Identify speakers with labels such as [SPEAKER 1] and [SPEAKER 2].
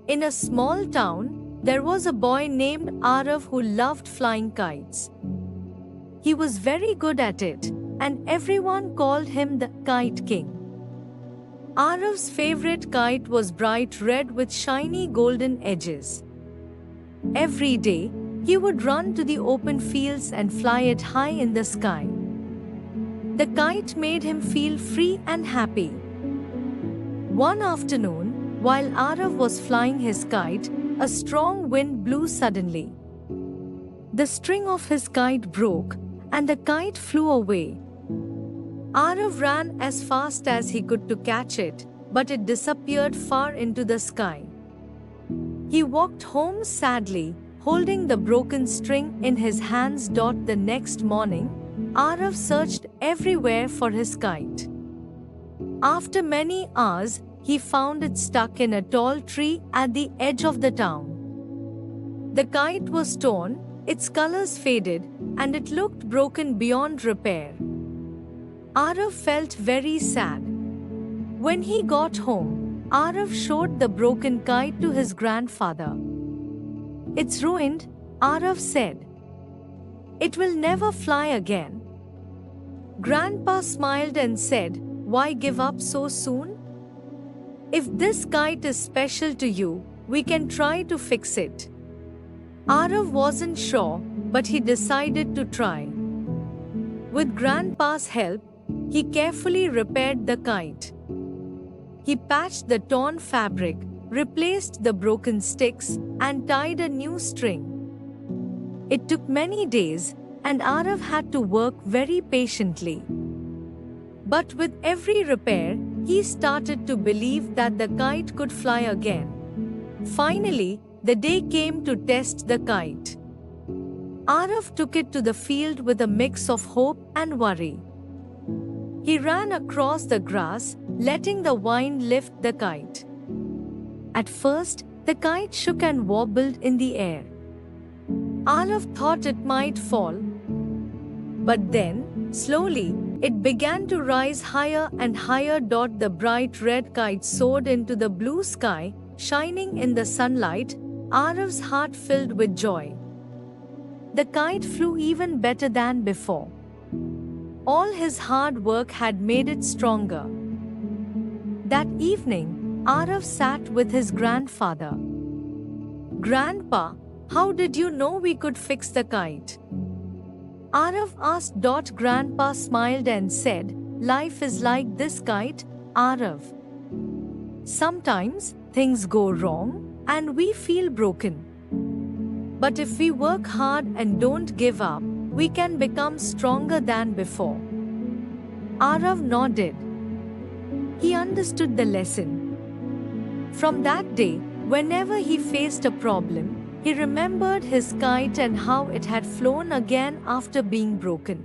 [SPEAKER 1] In a small town, there was a boy named Arav who loved flying kites. He was very good at it, and everyone called him the Kite King. Arav's favorite kite was bright red with shiny golden edges. Every day, he would run to the open fields and fly it high in the sky. The kite made him feel free and happy. One afternoon, while Arav was flying his kite, a strong wind blew suddenly. The string of his kite broke, and the kite flew away. Arav ran as fast as he could to catch it, but it disappeared far into the sky. He walked home sadly, holding the broken string in his hands. The next morning, Arav searched everywhere for his kite. After many hours, he found it stuck in a tall tree at the edge of the town. The kite was torn, its colors faded, and it looked broken beyond repair. Arav felt very sad. When he got home, Arav showed the broken kite to his grandfather. "It's ruined," Arav said. "It will never fly again." Grandpa smiled and said, "Why give up so soon? If this kite is special to you, we can try to fix it." Arav wasn't sure, but he decided to try. With Grandpa's help, he carefully repaired the kite. He patched the torn fabric, replaced the broken sticks, and tied a new string. It took many days, and Arav had to work very patiently. But with every repair, he started to believe that the kite could fly again. Finally, the day came to test the kite. Arav took it to the field with a mix of hope and worry. He ran across the grass, letting the wind lift the kite. At first, the kite shook and wobbled in the air. Arav thought it might fall. But then, slowly, it began to rise higher and higher. The bright red kite soared into the blue sky, shining in the sunlight. Arav's heart filled with joy. The kite flew even better than before. All his hard work had made it stronger. That evening, Arav sat with his grandfather. "Grandpa, how did you know we could fix the kite?" Arav asked. Grandpa smiled and said, "Life is like this kite, Arav. Sometimes things go wrong and we feel broken. But if we work hard and don't give up, we can become stronger than before." Arav nodded. He understood the lesson. From that day, whenever he faced a problem, he remembered his kite and how it had flown again after being broken.